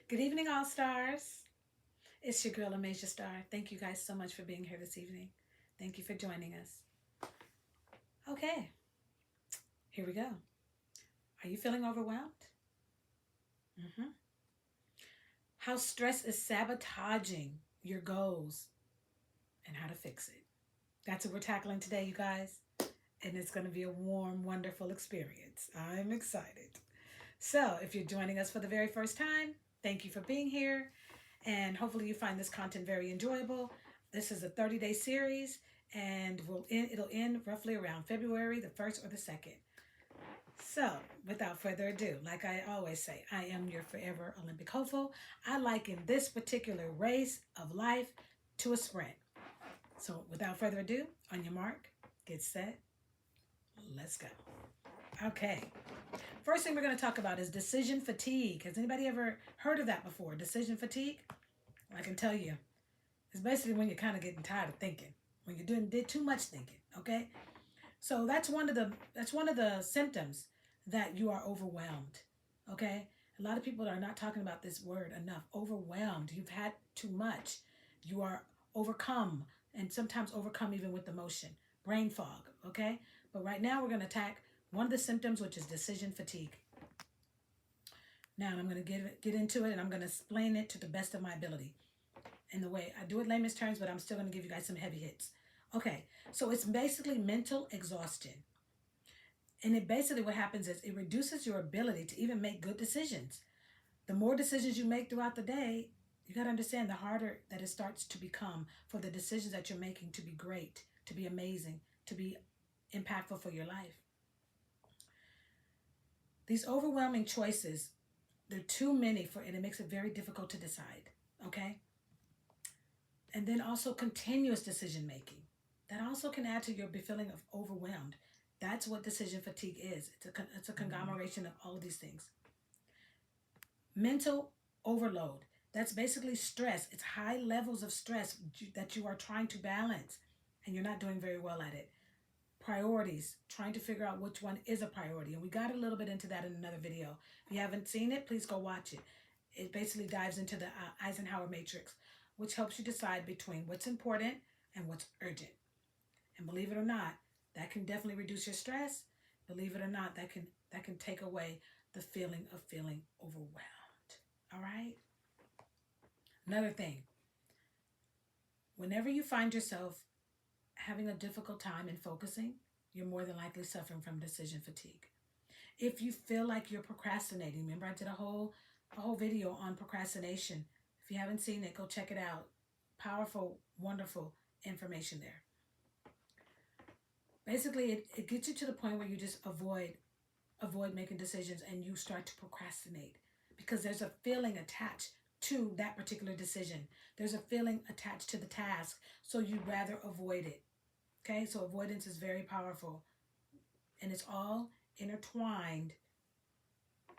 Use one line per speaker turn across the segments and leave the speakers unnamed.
Good evening, All Stars. It's your girl, Amasia Star. Thank you guys so much for being here this evening. Thank you for joining us. Okay, here we go. Are you feeling overwhelmed? Mm-hmm. How stress is sabotaging your goals and how to fix it. That's what we're tackling today, you guys. And it's going to be a warm, wonderful experience. I'm excited. So, if you're joining us for the very first time, thank you for being here. And hopefully, you find this content very enjoyable. This is a 30-day series, and it'll end roughly around February the 1st or the 2nd. So, without further ado, like I always say, I am your forever Olympic hopeful. I liken this particular race of life to a sprint. So, without further ado, on your mark, get set, let's go. Okay. First thing we're going to talk about is decision fatigue. Has anybody ever heard of that before? Decision fatigue? I can tell you, it's basically when you're kind of getting tired of thinking, when you did too much thinking. Okay, so that's one of the symptoms that you are overwhelmed. Okay, a lot of people are not talking about this word enough. Overwhelmed. You've had too much. You are overcome, and sometimes overcome even with emotion, brain fog. Okay, but right now we're going to attack one of the symptoms, which is decision fatigue. Now I'm going to get into it, and I'm going to explain it to the best of my ability. In the way I do it layman's terms, but I'm still going to give you guys some heavy hits. Okay, so it's basically mental exhaustion. And it basically what happens is it reduces your ability to even make good decisions. The more decisions you make throughout the day, you got to understand the harder that it starts to become for the decisions that you're making to be great, to be amazing, to be impactful for your life. These overwhelming choices, they're too many for, and it makes it very difficult to decide. Okay? And then also continuous decision making. That also can add to your feeling of overwhelmed. That's what decision fatigue is. It's a conglomeration of all of these things. Mental overload. That's basically stress. It's high levels of stress that you are trying to balance and you're not doing very well at it. Priorities, trying to figure out which one is a priority. And we got a little bit into that in another video. If you haven't seen it, please go watch it. It basically dives into the Eisenhower matrix, which helps you decide between what's important and what's urgent. And believe it or not, that can definitely reduce your stress. Believe it or not, that can take away the feeling of feeling overwhelmed. All right? Another thing, whenever you find yourself having a difficult time in focusing, you're more than likely suffering from decision fatigue. If you feel like you're procrastinating, remember I did a whole video on procrastination. If you haven't seen it, go check it out. Powerful, wonderful information there. Basically, it gets you to the point where you just avoid making decisions and you start to procrastinate because there's a feeling attached to that particular decision. There's a feeling attached to the task, so you'd rather avoid it. Okay, so avoidance is very powerful and it's all intertwined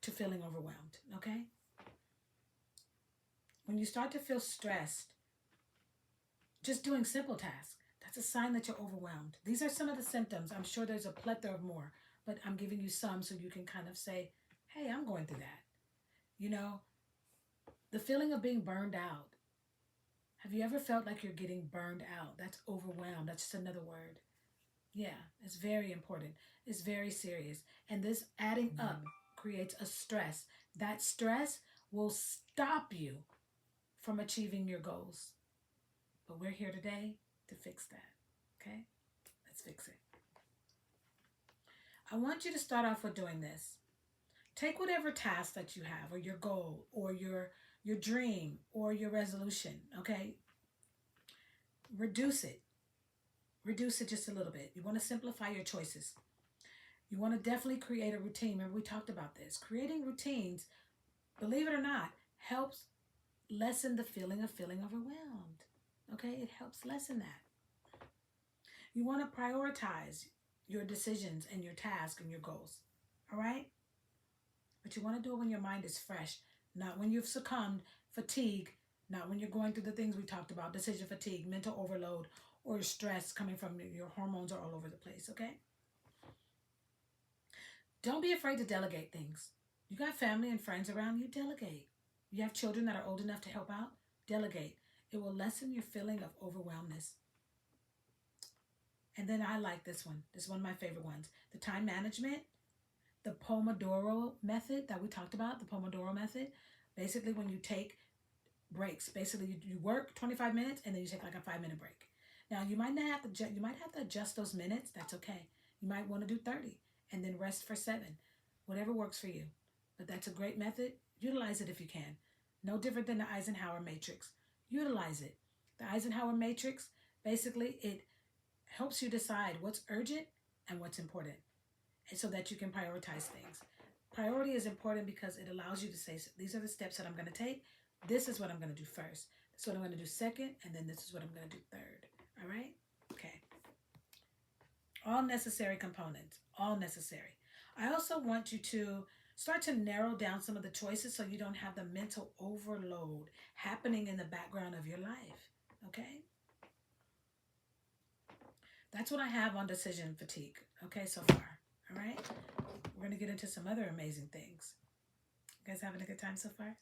to feeling overwhelmed. Okay, when you start to feel stressed, just doing simple tasks, that's a sign that you're overwhelmed. These are some of the symptoms. I'm sure there's a plethora of more, but I'm giving you some so you can kind of say, hey, I'm going through that. You know, the feeling of being burned out. Have you ever felt like you're getting burned out? That's overwhelmed. That's just another word. Yeah, it's very important. It's very serious. And this adding up creates a stress. That stress will stop you from achieving your goals. But we're here today to fix that. Okay? Let's fix it. I want you to start off with doing this. Take whatever task that you have, or your goal, or your dream, or your resolution, okay? Reduce it. Reduce it just a little bit. You want to simplify your choices. You want to definitely create a routine. Remember, we talked about this. Creating routines, believe it or not, helps lessen the feeling of feeling overwhelmed. Okay? It helps lessen that. You want to prioritize your decisions and your tasks and your goals. All right? But you want to do it when your mind is fresh, not when you've succumbed, fatigue, not when you're going through the things we talked about, decision fatigue, mental overload, or stress coming from your hormones are all over the place, okay? Don't be afraid to delegate things. You got family and friends around you, delegate. You have children that are old enough to help out? Delegate. It will lessen your feeling of overwhelmness. And then I like this one. This is one of my favorite ones. The time management, the Pomodoro method that we talked about, the Pomodoro method. Basically, when you take breaks, basically you work 25 minutes and then you take like a 5-minute break. Now you might not have to adjust those minutes. That's okay. You might want to do 30 and then rest for 7. Whatever works for you. But that's a great method. Utilize it if you can. No different than the Eisenhower matrix. Utilize it. The Eisenhower matrix, basically it helps you decide what's urgent and what's important, and so that you can prioritize things. Priority is important because it allows you to say, these are the steps that I'm going to take. This is what I'm going to do first. This is what I'm going to do second, and then this is what I'm going to do third. All right? Okay. All necessary components. All necessary. I also want you to start to narrow down some of the choices so you don't have the mental overload happening in the background of your life. Okay? That's what I have on decision fatigue. Okay, so far. All right? We're going to get into some other amazing things. You guys having a good time so far?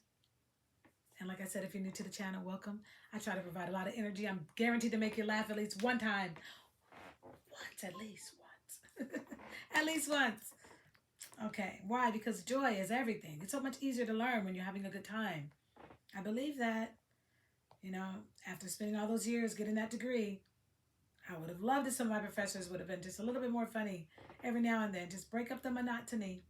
And like I said, if you're new to the channel, welcome. I try to provide a lot of energy. I'm guaranteed to make you laugh at least one time. At least once. At least once. Okay, why? Because joy is everything. It's so much easier to learn when you're having a good time. I believe that. You know, after spending all those years getting that degree, I would have loved if some of my professors would have been just a little bit more funny every now and then. Just break up the monotony.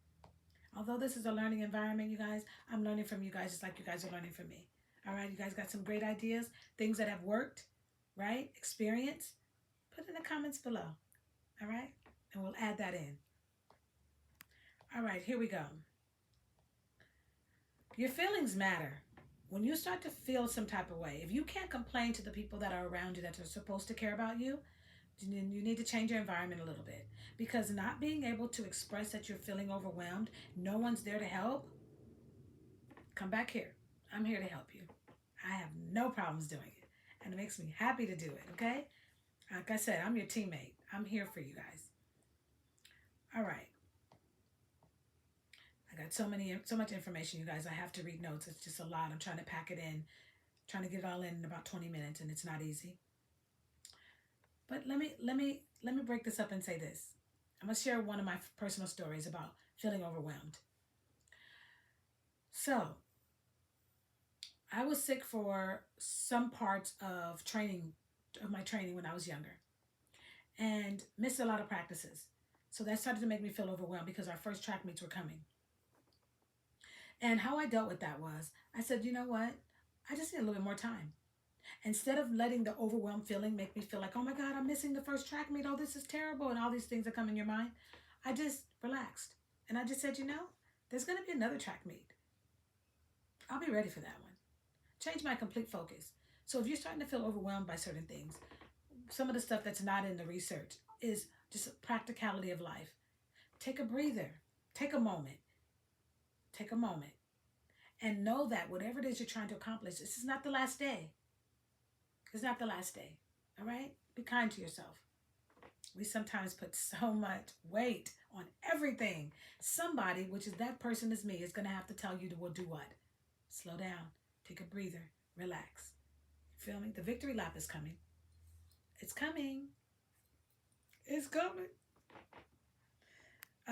Although this is a learning environment, you guys, I'm learning from you guys just like you guys are learning from me. All right, you guys got some great ideas, things that have worked, right? Experience. Put in the comments below. All right, and we'll add that in. All right, here we go. Your feelings matter. When you start to feel some type of way, if you can't complain to the people that are around you that are supposed to care about you, you need to change your environment a little bit. Because not being able to express that you're feeling overwhelmed, no one's there to help, come back here. I'm here to help you. I have no problems doing it. And it makes me happy to do it, okay? Like I said, I'm your teammate. I'm here for you guys. All right. I got so much information, you guys. I have to read notes. It's just a lot. I'm trying to pack it in, trying to get it all in about 20 minutes, and it's not easy. But let me break this up and say this. I'm going to share one of my personal stories about feeling overwhelmed. So, I was sick for some parts of my training when I was younger, and missed a lot of practices. So that started to make me feel overwhelmed because our first track meets were coming. And how I dealt with that was, I said, you know what? I just need a little bit more time. Instead of letting the overwhelmed feeling make me feel like, oh my God, I'm missing the first track meet. Oh, this is terrible. And all these things that come in your mind. I just relaxed. And I just said, you know, there's going to be another track meet. I'll be ready for that one. Change my complete focus. So if you're starting to feel overwhelmed by certain things, some of the stuff that's not in the research is just a practicality of life. Take a breather. Take a moment. Take a moment. And know that whatever it is you're trying to accomplish, this is not the last day. It's not the last day. All right? Be kind to yourself. We sometimes put so much weight on everything. Somebody, which is that person is me, is going to have to tell you to do what? Slow down. Take a breather. Relax. You feel me? The victory lap is coming. It's coming. It's coming.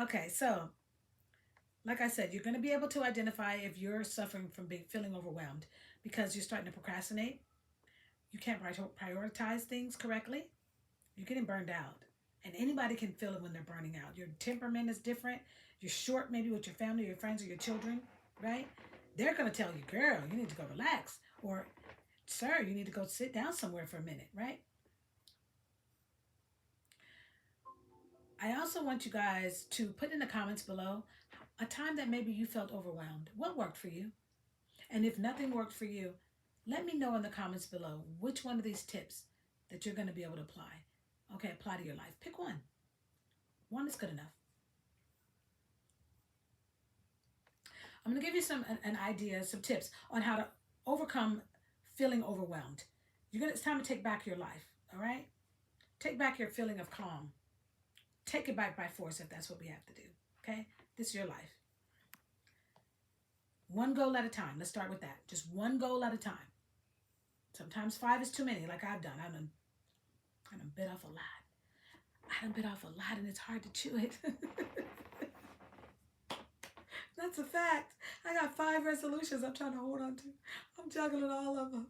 Okay, so like I said, you're going to be able to identify if you're suffering from feeling overwhelmed because you're starting to procrastinate. You can't prioritize things correctly. You're getting burned out. And anybody can feel it when they're burning out. Your temperament is different. You're short maybe with your family, your friends, or your children, right? They're going to tell you, girl, you need to go relax. Or, sir, you need to go sit down somewhere for a minute, right? I also want you guys to put in the comments below a time that maybe you felt overwhelmed. What worked for you? And if nothing worked for you, let me know in the comments below which one of these tips that you're going to be able to apply. Okay, apply to your life. Pick one. One is good enough. I'm going to give you an idea, some tips on how to overcome feeling overwhelmed. It's time to take back your life, all right? Take back your feeling of calm. Take it back by force if that's what we have to do, okay? This is your life. One goal at a time. Let's start with that. Just one goal at a time. Sometimes 5 is too many, like I've done. I done bit off a lot. I done bit off a lot, and it's hard to chew it. That's a fact. I got 5 resolutions I'm trying to hold on to. I'm juggling all of them.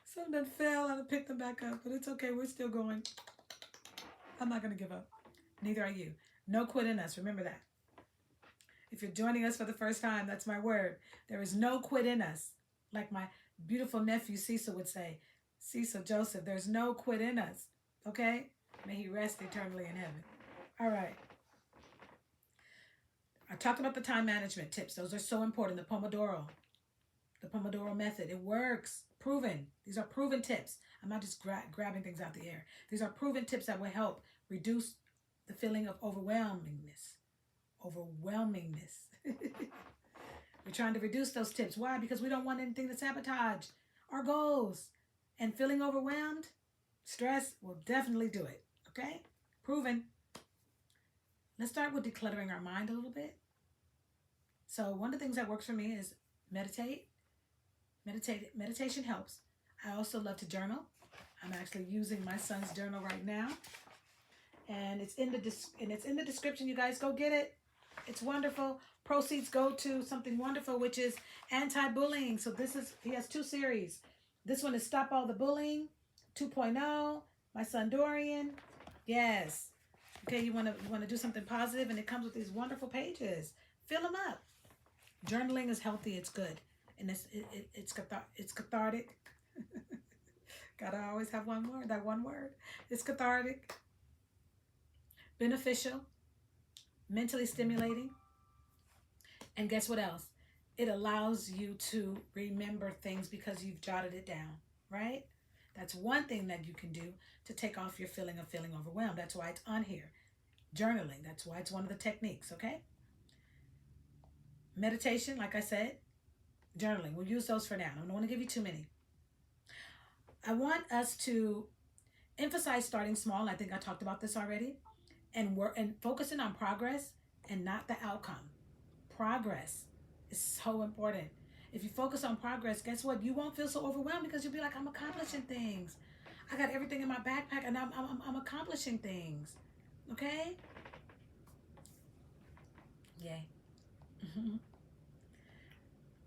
Some done fell and I picked them back up, but it's okay. We're still going. I'm not going to give up. Neither are you. No quit in us. Remember that. If you're joining us for the first time, that's my word. There is no quit in us. Like my beautiful nephew Cecil would say, Cecil Joseph, there's no quit in us. Okay? May he rest eternally in heaven. All right. I talked about the time management tips. Those are so important. The Pomodoro method. It works. Proven. These are proven tips. I'm not just grabbing things out the air. These are proven tips that will help reduce the feeling of overwhelmingness. We're trying to reduce those tips. Why? Because we don't want anything to sabotage our goals. And feeling overwhelmed, stress will definitely do it. Okay? Proven. Let's start with decluttering our mind a little bit. So one of the things that works for me is meditate. Meditation helps. I also love to journal. I'm actually using my son's journal right now. And it's in the description. You guys go get it. It's wonderful. Proceeds go to something wonderful, which is anti-bullying. So he has 2 series. This one is Stop All the Bullying 2.0. My son Dorian. Yes. Okay, you want to do something positive, and it comes with these wonderful pages. Fill them up. Journaling is healthy. It's good, and it's cathartic. Gotta always have that one word. It's cathartic, beneficial, mentally stimulating, and guess what else? It allows you to remember things because you've jotted it down, right? That's one thing that you can do to take off your feeling of feeling overwhelmed. That's why it's on here. Journaling, that's why it's one of the techniques, okay? Meditation, like I said, journaling. We'll use those for now. I don't want to give you too many. I want us to emphasize starting small. I think I talked about this already. And focusing on progress and not the outcome. Progress is so important. If you focus on progress, guess what? You won't feel so overwhelmed because you'll be like, I'm accomplishing things. I got everything in my backpack and I'm accomplishing things. Okay? Yay.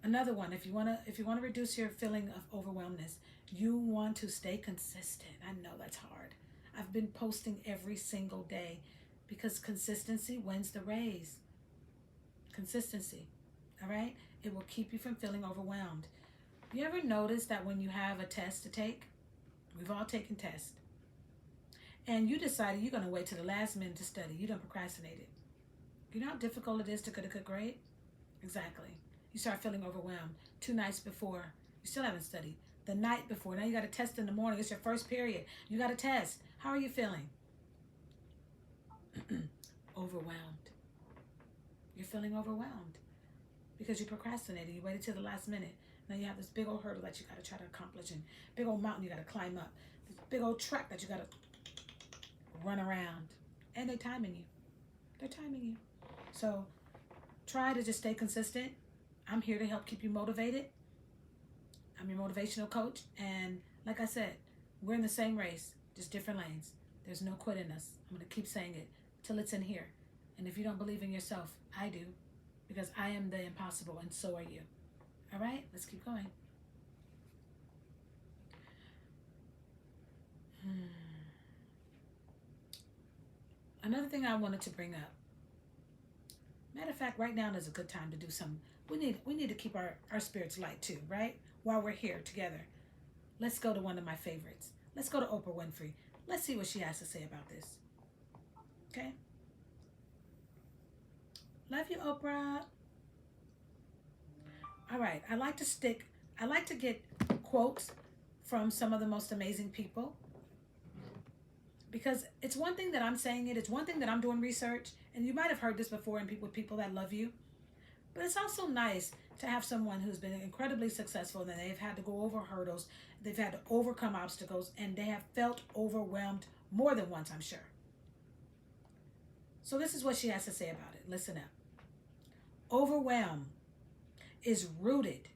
Another one, if you want to reduce your feeling of overwhelmness, you want to stay consistent. I know that's hard. I've been posting every single day because consistency wins the race. Consistency. All right? It will keep you from feeling overwhelmed. You ever notice that when you have a test to take, we've all taken tests, and you decided you're going to wait till the last minute to study, you done procrastinated. You know how difficult it is to get a good grade? Exactly. You start feeling overwhelmed 2 nights before. You still haven't studied. The night before. Now you got a test in the morning. It's your first period. You got a test. How are you feeling? Overwhelmed. You're feeling overwhelmed because you procrastinated. You waited till the last minute. Now you have this big old hurdle that you got to try to accomplish, and big old mountain you got to climb up. This big old track that you got to run around. And they're timing you. They're timing you. So try to just stay consistent. I'm here to help keep you motivated. I'm your motivational coach. And like I said, we're in the same race, just different lanes. There's no quit in us. I'm going to keep saying it till it's in here. And if you don't believe in yourself, I do. Because I am the impossible, and so are you. All right? Let's keep going. Another thing I wanted to bring up. Matter of fact, right now is a good time to do something. We need to keep our spirits light too, right? While we're here together. Let's go to one of my favorites. Let's go to Oprah Winfrey. Let's see what she has to say about this. Okay? Love you, Oprah. All right. I like to get quotes from some of the most amazing people. Because it's one thing that I'm saying it. It's one thing that I'm doing research. And you might have heard this before with people that love you. But it's also nice to have someone who's been incredibly successful and they've had to go over hurdles. They've had to overcome obstacles. And they have felt overwhelmed more than once, I'm sure. So this is what she has to say about it. Listen up. Overwhelm is rooted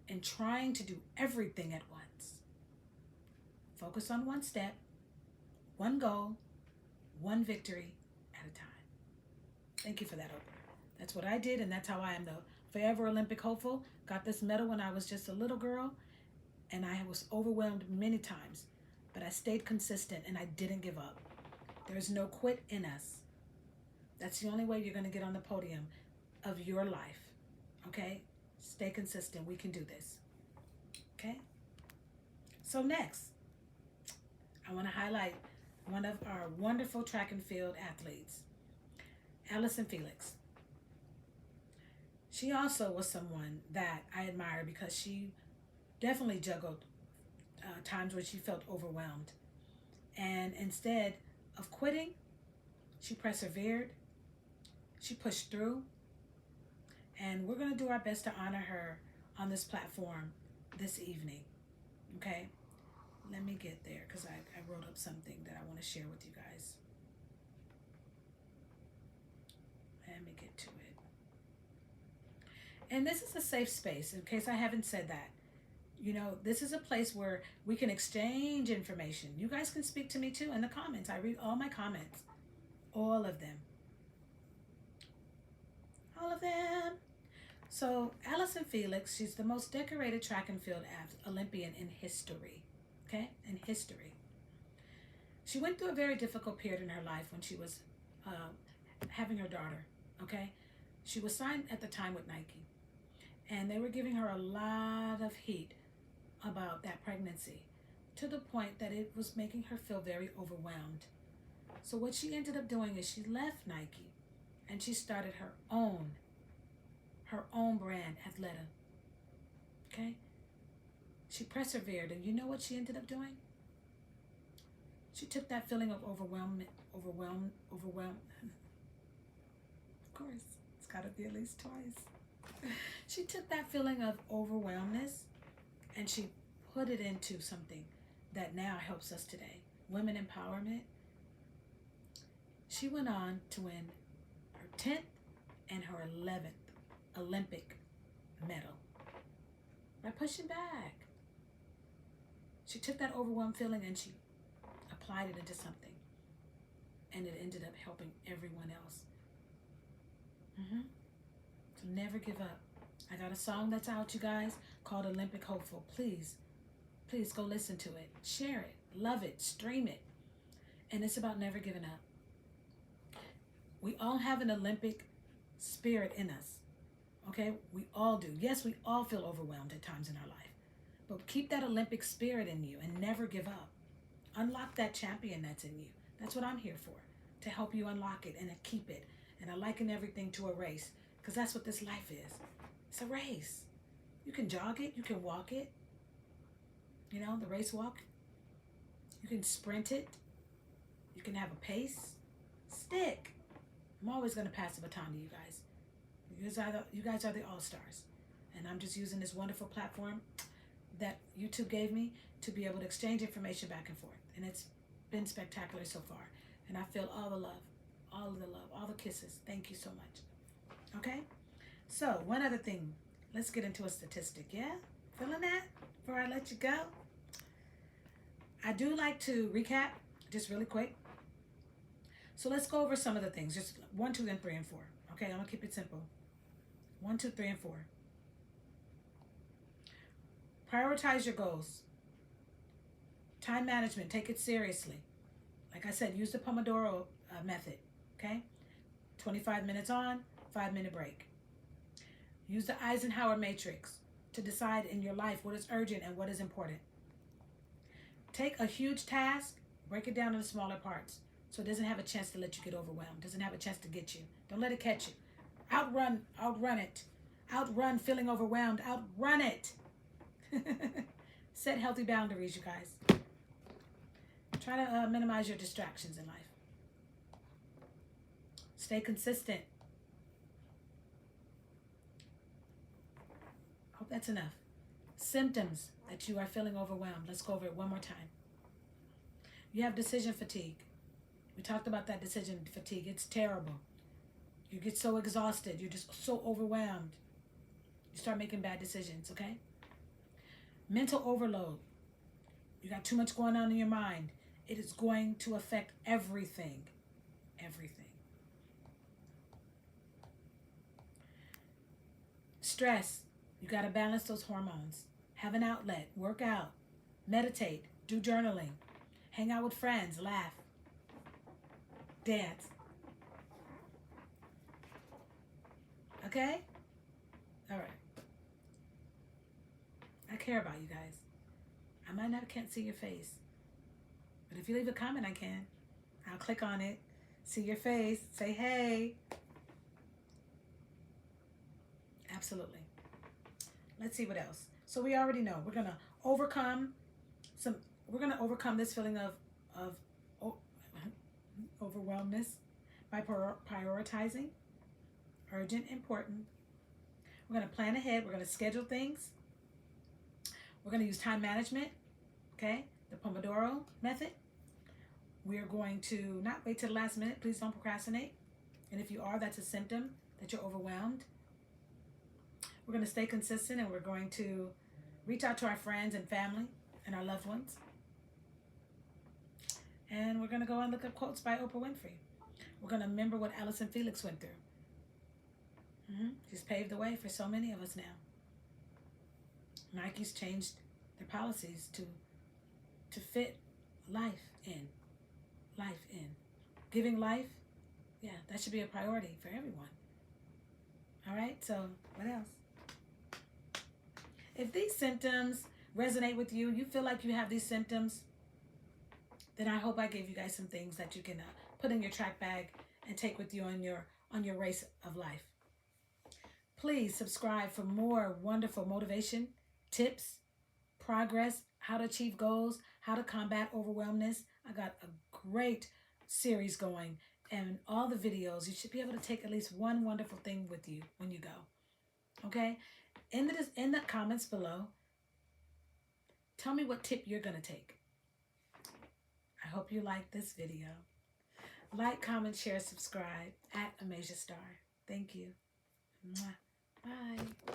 in trying to do everything at once. Focus on one step, one goal, one victory at a time. Thank you for that, Oprah. That's what I did, and that's how I am the forever Olympic hopeful. Got this medal when I was just a little girl, and I was overwhelmed many times, but I stayed consistent and I didn't give up. There's no quit in us. That's the only way you're going to get on the podium of your life. Okay? Stay consistent. We can do this. Okay? So next, I want to highlight one of our wonderful track and field athletes, Allison Felix. She also was someone that I admire because she definitely juggled times when she felt overwhelmed. And instead of quitting, she persevered, she pushed through, and we're going to do our best to honor her on this platform this evening. Okay? Let me get there because I wrote up something that I want to share with you guys. Let me get to it. And this is a safe space, in case I haven't said that. You know, this is a place where we can exchange information. You guys can speak to me too in the comments. I read all my comments. All of them. All of them. So, Allison Felix, she's the most decorated track and field Olympian in history. Okay? In history. She went through a very difficult period in her life when she was having her daughter. Okay? She was signed at the time with Nike. And they were giving her a lot of heat about that pregnancy, to the point that it was making her feel very overwhelmed. So what she ended up doing is she left Nike and she started her own brand, Athleta. Okay? She persevered, and you know what she ended up doing? She took that feeling of overwhelm. Of course, it's got to be at least twice. She took that feeling of overwhelmness and she put it into something that now helps us today. Women empowerment. She went on to win her 10th and her 11th Olympic medal by pushing back. She took that overwhelmed feeling and she applied it into something. And it ended up helping everyone else. So never give up. I got a song that's out, you guys, called Olympic Hopeful. Please go listen to it. Share it. Love it. Stream it. And it's about never giving up. We all have an Olympic spirit in us. Okay? We all do. Yes, we all feel overwhelmed at times in our life. But keep that Olympic spirit in you and never give up. Unlock that champion that's in you. That's what I'm here for. To help you unlock it and keep it. And I liken everything to a race. Because that's what this life is. It's a race. You can jog it. You can walk it. You know, the race walk. You can sprint it. You can have a pace. Stick. I'm always going to pass the baton to you guys. You guys are the all-stars. And I'm just using this wonderful platform that YouTube gave me to be able to exchange information back and forth. And it's been spectacular so far. And I feel all the love, all the kisses. Thank you so much. Okay? So, one other thing. Let's get into a statistic, yeah? Feeling that before I let you go? I do like to recap just really quick. So let's go over some of the things. Just 1, 2, and 3, and 4. Okay, I'm going to keep it simple. 1, 2, 3, and 4. Prioritize your goals. Time management. Take it seriously. Like I said, use the Pomodoro method. Okay? 25 minutes on, 5-minute break. Use the Eisenhower matrix to decide in your life what is urgent and what is important. Take a huge task, break it down into smaller parts so it doesn't have a chance to let you get overwhelmed, doesn't have a chance to get you. Don't let it catch you. Outrun it. Outrun feeling overwhelmed. Outrun it. Set healthy boundaries, you guys. Try to minimize your distractions in life. Stay consistent. Hope that's enough. Symptoms that you are feeling overwhelmed. Let's go over it one more time. You have decision fatigue. We talked about that decision fatigue. It's terrible. You get so exhausted. You're just so overwhelmed. You start making bad decisions, okay? Mental overload. You got too much going on in your mind. It is going to affect everything. Everything. Stress. You got to balance those hormones. Have an outlet. Work out. Meditate. Do journaling. Hang out with friends. Laugh. Dance. Okay? All right. I care about you guys. I might not can't see your face, but if you leave a comment, I can. I'll click on it, see your face, say hey. Absolutely. Let's see what else. So we already know we're gonna overcome some. We're gonna overcome this feeling of overwhelmness by prioritizing urgent, important. We're gonna plan ahead. We're gonna schedule things. We're gonna use time management. Okay, the Pomodoro method. We're going to not wait till the last minute. Please don't procrastinate. And if you are, that's a symptom that you're overwhelmed. We're going to stay consistent, and we're going to reach out to our friends and family and our loved ones. And we're going to go and look up quotes by Oprah Winfrey. We're going to remember what Allison Felix went through. She's paved the way for so many of us now. Nike's changed their policies to fit life in. Life in. Giving life, yeah, that should be a priority for everyone. All right, so what else? If these symptoms resonate with you, you feel like you have these symptoms, then I hope I gave you guys some things that you can put in your track bag and take with you on your race of life. Please subscribe for more wonderful motivation, tips, progress, how to achieve goals, how to combat overwhelmness. I got a great series going, and all the videos, you should be able to take at least one wonderful thing with you when you go. Okay? In the comments below, tell me what tip you're going to take. I hope you like this video. Like, comment, share, subscribe at Amasia Star. Thank you. Bye.